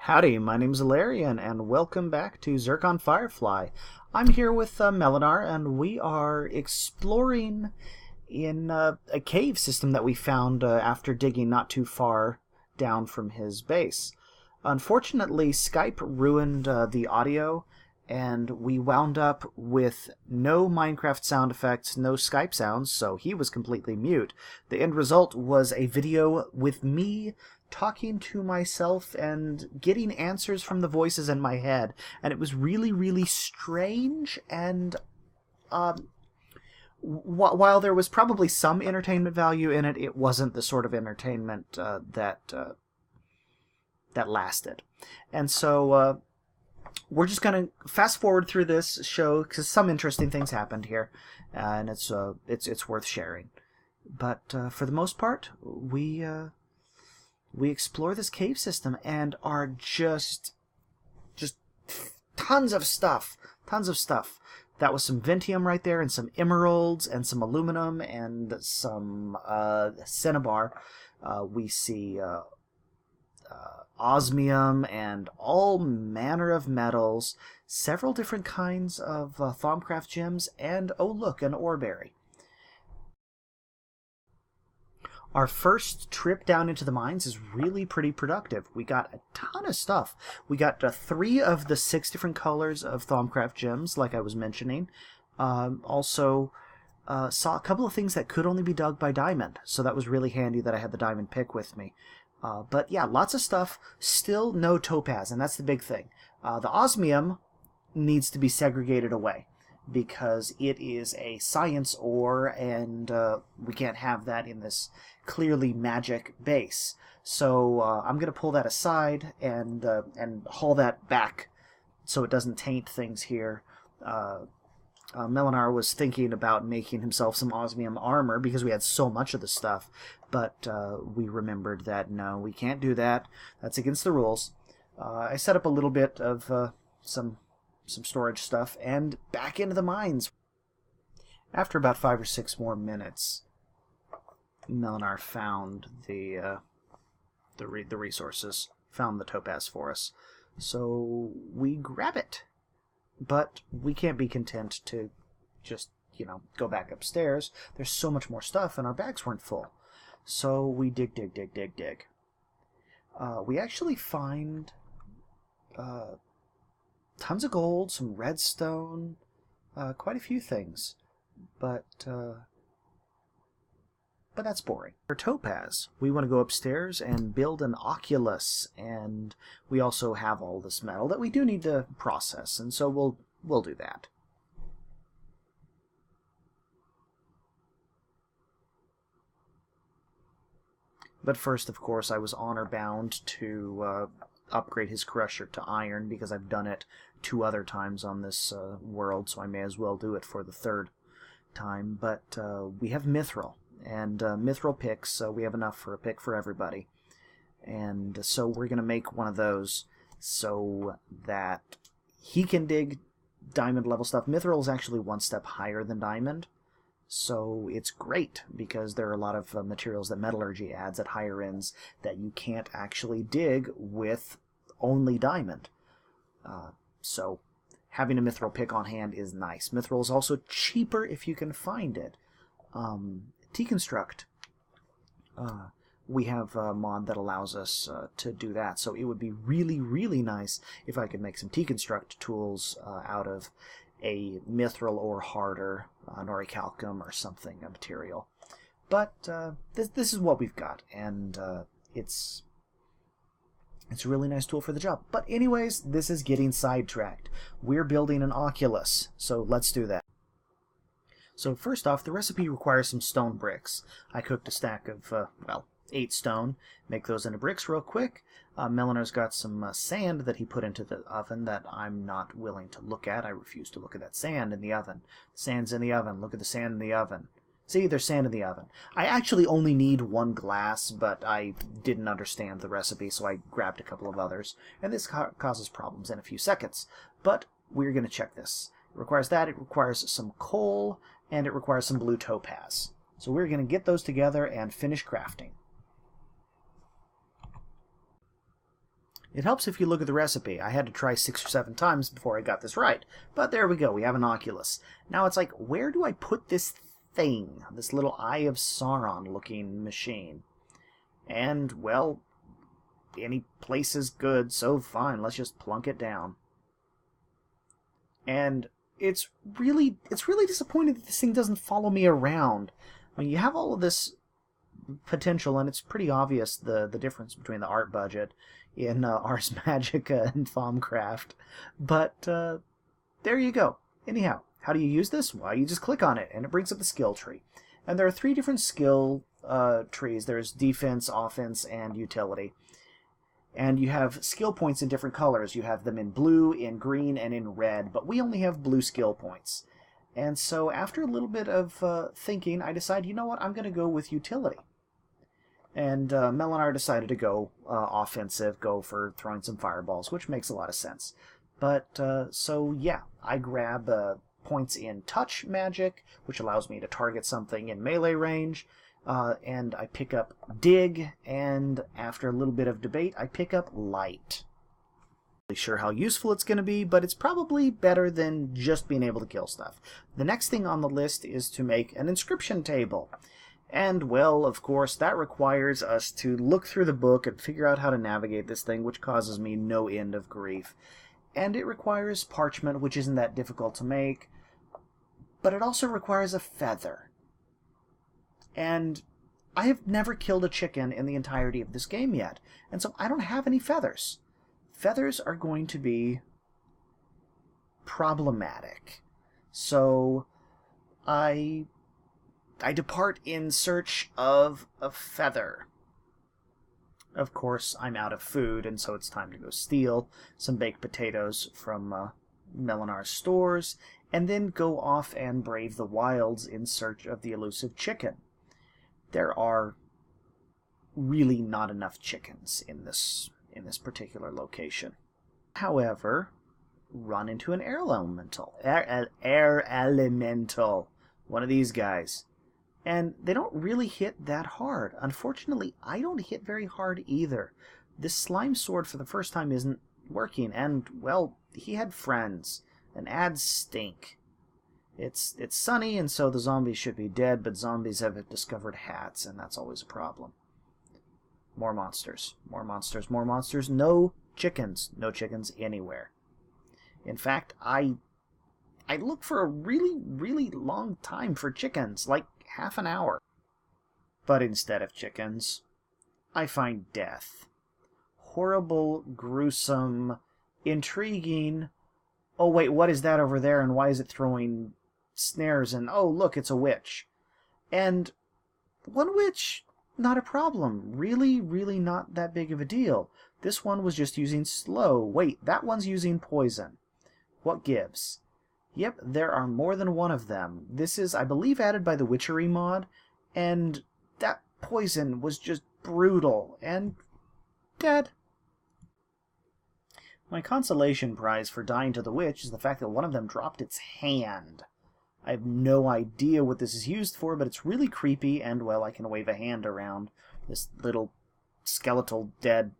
Howdy, my name's Ilarion, and welcome back to Zircon Firefly. I'm here with Melonar, and we are exploring in a cave system that we found after digging not too far down from his base. Unfortunately, Skype ruined the audio, and we wound up with no Minecraft sound effects, no Skype sounds, so he was completely mute. The end result was a video with me talking to myself and getting answers from the voices in my head, and it was really, really strange. And while there was probably some entertainment value in it, it wasn't the sort of entertainment that lasted. And so we're just going to fast forward through this show because some interesting things happened here, and it's worth sharing. But for the most part, we explore this cave system and are just tons of stuff. That was some Ventium right there, and some emeralds, and some aluminum, and some cinnabar. We see osmium, and all manner of metals, several different kinds of Thaumcraft gems, and oh look, an ore berry. Our first trip down into the mines is really pretty productive. We got a ton of stuff. We got 3 of the 6 different colors of Thaumcraft gems, like I was mentioning. Also, saw a couple of things that could only be dug by diamond, so that was really handy that I had the diamond pick with me. But yeah, lots of stuff. Still no topaz, and that's the big thing. The osmium needs to be segregated away, because it is a science ore, and we can't have that in this clearly magic base. So I'm going to pull that aside and haul that back so it doesn't taint things here. Melonar was thinking about making himself some osmium armor because we had so much of the stuff, but we remembered that no, we can't do that. That's against the rules. I set up a little bit of some storage stuff, and back into the mines. After about 5 or 6 more minutes, Melonar found the resources, found the topaz for us. So we grab it. But we can't be content to just, go back upstairs. There's so much more stuff, and our bags weren't full. So we dig. We actually find tons of gold, some redstone, quite a few things, but that's boring. For topaz, we want to go upstairs and build an oculus, and we also have all this metal that we do need to process, and so we'll do that. But first, of course, I was honor-bound to upgrade his crusher to iron, because I've done it 2 other times on this world, so I may as well do it for the 3rd time. But we have mithril, and mithril picks, we have enough for a pick for everybody. And so we're going to make one of those so that he can dig diamond-level stuff. Mithril is actually 1 step higher than diamond, so it's great because there are a lot of materials that metallurgy adds at higher ends that you can't actually dig with only diamond. So having a mithril pick on hand is nice. Mithril is also cheaper if you can find it. Deconstruct. We have a mod that allows us to do that, so it would be really, really nice if I could make some deconstruct tools out of a mithril or harder, noricalcium or something, a material. But this is what we've got, and it's a really nice tool for the job. But anyways, this is getting sidetracked. We're building an oculus, so let's do that. So first off, the recipe requires some stone bricks. I cooked a stack of, 8 stone. Make those into bricks real quick. Melonar's got some sand that he put into the oven that I'm not willing to look at. I refuse to look at that sand in the oven. The sand's in the oven. Look at the sand in the oven. See, there's sand in the oven. I actually only need 1 glass, but I didn't understand the recipe, so I grabbed a couple of others. And this causes problems in a few seconds. But we're going to check this. It requires that. It requires some coal, and it requires some blue topaz. So we're going to get those together and finish crafting. It helps if you look at the recipe. I had to try 6 or 7 times before I got this right. But there we go, we have an oculus. Now it's like, where do I put this thing? This little Eye of Sauron looking machine. And, well, any place is good, so fine, let's just plunk it down. And it's really disappointing that this thing doesn't follow me around. I mean, you have all of this potential, and it's pretty obvious the difference between the art budget in Ars Magica and Thaumcraft. But there you go. Anyhow, how do you use this? Well, you just click on it, and it brings up the skill tree. And there are 3 different skill trees. There's defense, offense, and utility. And you have skill points in different colors. You have them in blue, in green, and in red, but we only have blue skill points. And so after a little bit of thinking, I decided, you know what, I'm going to go with utility. And Melonar decided to go offensive, go for throwing some fireballs, which makes a lot of sense. But, so yeah, I grab points in touch magic, which allows me to target something in melee range. And I pick up dig, and after a little bit of debate, I pick up light. Not really sure how useful it's going to be, but it's probably better than just being able to kill stuff. The next thing on the list is to make an inscription table. And, well, of course, that requires us to look through the book and figure out how to navigate this thing, which causes me no end of grief. And it requires parchment, which isn't that difficult to make, but it also requires a feather. And I have never killed a chicken in the entirety of this game yet, and so I don't have any feathers. Feathers are going to be problematic. So I depart in search of a feather. Of course, I'm out of food, and so it's time to go steal some baked potatoes from Melonar's stores, and then go off and brave the wilds in search of the elusive chicken. There are really not enough chickens in this particular location. However, run into an air elemental. Air elemental. One of these guys. And they don't really hit that hard. Unfortunately, I don't hit very hard either. This slime sword for the first time isn't working, and, well, he had friends. And ads stink. It's sunny, and so the zombies should be dead, but zombies have discovered hats, and that's always a problem. More monsters. More monsters. More monsters. No chickens. No chickens anywhere. In fact, I look for a really, really long time for chickens, like half an hour. But instead of chickens, I find death. Horrible, gruesome, intriguing. Oh wait, what is that over there, and why is it throwing snares? And oh look, it's a witch. And one witch, not a problem. Really, really not that big of a deal. This one was just using slow. Wait, that one's using poison. What gives? Yep, there are more than one of them. This is, I believe, added by the Witchery mod, and that poison was just brutal and dead. My consolation prize for dying to the witch is the fact that one of them dropped its hand. I have no idea what this is used for, but it's really creepy, and, well, I can wave a hand around. This little skeletal, dead,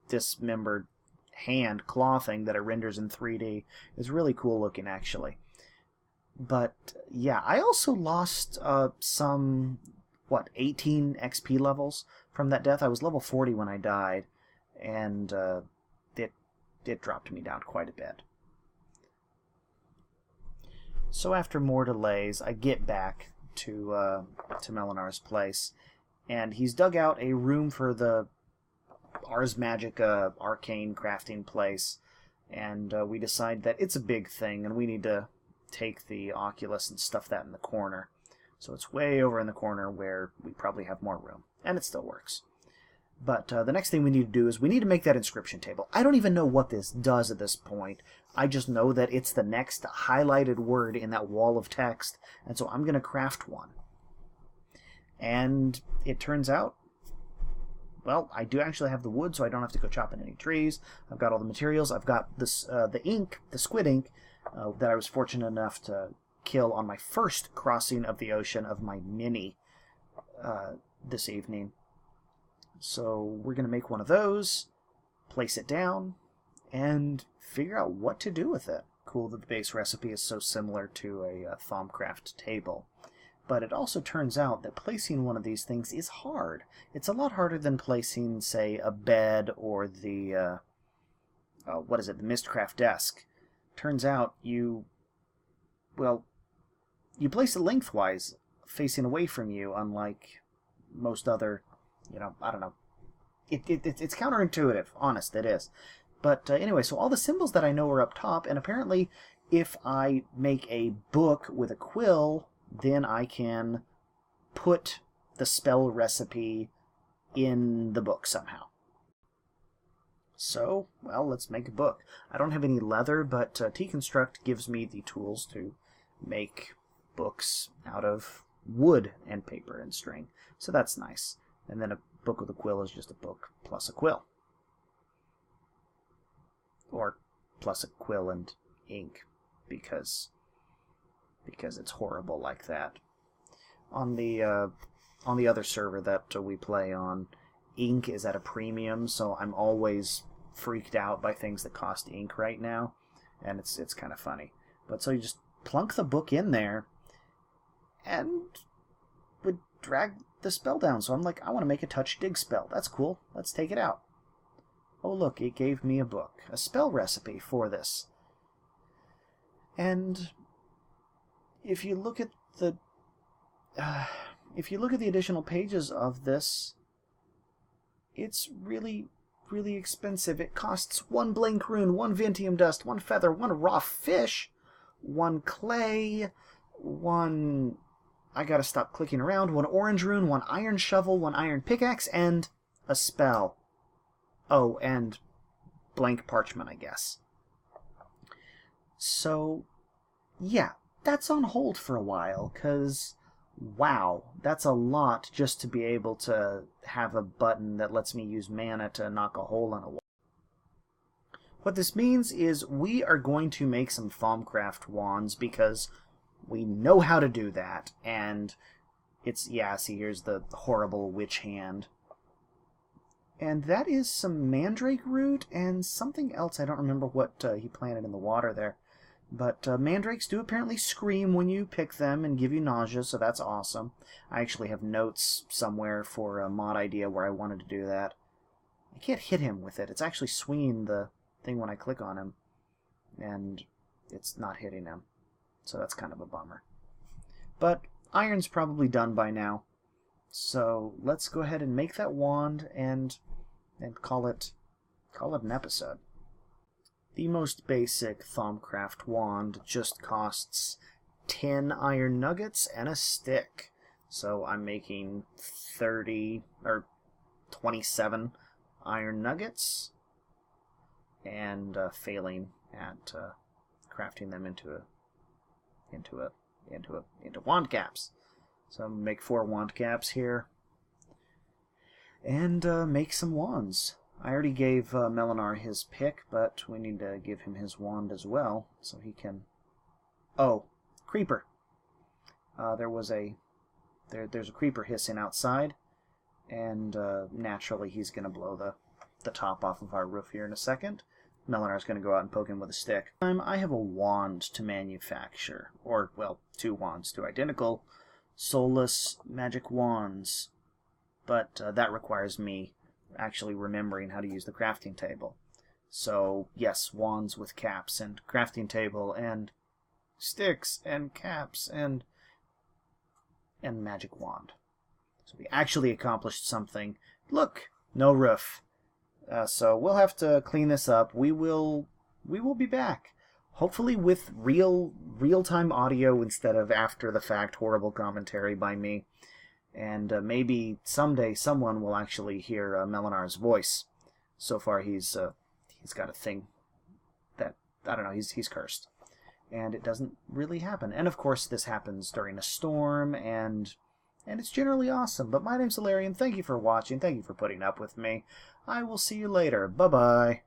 dismembered hand claw thing that it renders in 3D is really cool looking, actually. But, yeah, I also lost some, 18 XP levels from that death. I was level 40 when I died, and it dropped me down quite a bit. So after more delays, I get back to Melonar's place, and he's dug out a room for the Ars Magica arcane crafting place, and we decide that it's a big thing, and we need to take the Oculus and stuff that in the corner. So it's way over in the corner where we probably have more room, and it still works. But the next thing we need to do is we need to make that inscription table. I don't even know what this does at this point. I just know that it's the next highlighted word in that wall of text, and so I'm going to craft one. And it turns out, well, I do actually have the wood, so I don't have to go chopping any trees. I've got all the materials. I've got this the ink, the squid ink, that I was fortunate enough to kill on my first crossing of the ocean of my mini this evening. So we're going to make one of those, place it down, and figure out what to do with it. Cool that the base recipe is so similar to a Thaumcraft table. But it also turns out that placing one of these things is hard. It's a lot harder than placing, say, a bed or the, the Mistcraft desk. Turns out you place it lengthwise, facing away from you, unlike most other, I don't know. It's counterintuitive, honest, it is. But anyway, so all the symbols that I know are up top, and apparently if I make a book with a quill, then I can put the spell recipe in the book somehow. So, well, let's make a book. I don't have any leather, but T-Construct gives me the tools to make books out of wood and paper and string. So that's nice. And then a book with a quill is just a book plus a quill. Or plus a quill and ink, because it's horrible like that. On the other server that we play on, ink is at a premium, so I'm always freaked out by things that cost ink right now, and it's kind of funny. But so you just plunk the book in there, and would drag the spell down. So I'm like, I want to make a touch dig spell. That's cool. Let's take it out. Oh look, it gave me a book, a spell recipe for this. And if you look at the additional pages of this, it's really, really expensive. It costs 1 blank rune, 1 Vintium dust, 1 feather, 1 raw fish, 1 clay, 1... I gotta stop clicking around. 1 orange rune, 1 iron shovel, 1 iron pickaxe, and a spell. Oh, and blank parchment, I guess. So, yeah, that's on hold for a while, because, wow, that's a lot just to be able to have a button that lets me use mana to knock a hole in a wall. What this means is we are going to make some Thaumcraft wands, because we know how to do that, and it's, yeah, see, here's the horrible witch hand. And that is some mandrake root and something else. I don't remember what he planted in the water there. But mandrakes do apparently scream when you pick them and give you nausea, so that's awesome. I actually have notes somewhere for a mod idea where I wanted to do that. I can't hit him with it. It's actually swinging the thing when I click on him, and it's not hitting him. So that's kind of a bummer. But iron's probably done by now. So let's go ahead and make that wand and call it an episode. The most basic Thaumcraft wand just costs 10 iron nuggets and a stick. So I'm making 30 or 27 iron nuggets and failing at crafting them into wand caps. So I'm gonna make 4 wand caps here and make some wands. I already gave Melonar his pick, but we need to give him his wand as well, so he can... Oh, creeper. There's a creeper hissing outside, and naturally he's going to blow the top off of our roof here in a second. Melonar's going to go out and poke him with a stick. I have a wand to manufacture, or, well, 2 wands, 2 identical soulless magic wands, but that requires me actually remembering how to use the crafting table. So, yes, wands with caps and crafting table and sticks and caps and magic wand. So we actually accomplished something. Look, no roof. So we'll have to clean this up. We will be back. Hopefully with real-time audio instead of after-the-fact horrible commentary by me. And maybe someday someone will actually hear Melonar's voice. So far he's got a thing that, I don't know, he's cursed. And it doesn't really happen. And of course this happens during a storm, and it's generally awesome. But my name's Hilarion. Thank you for watching. Thank you for putting up with me. I will see you later. Bye-bye.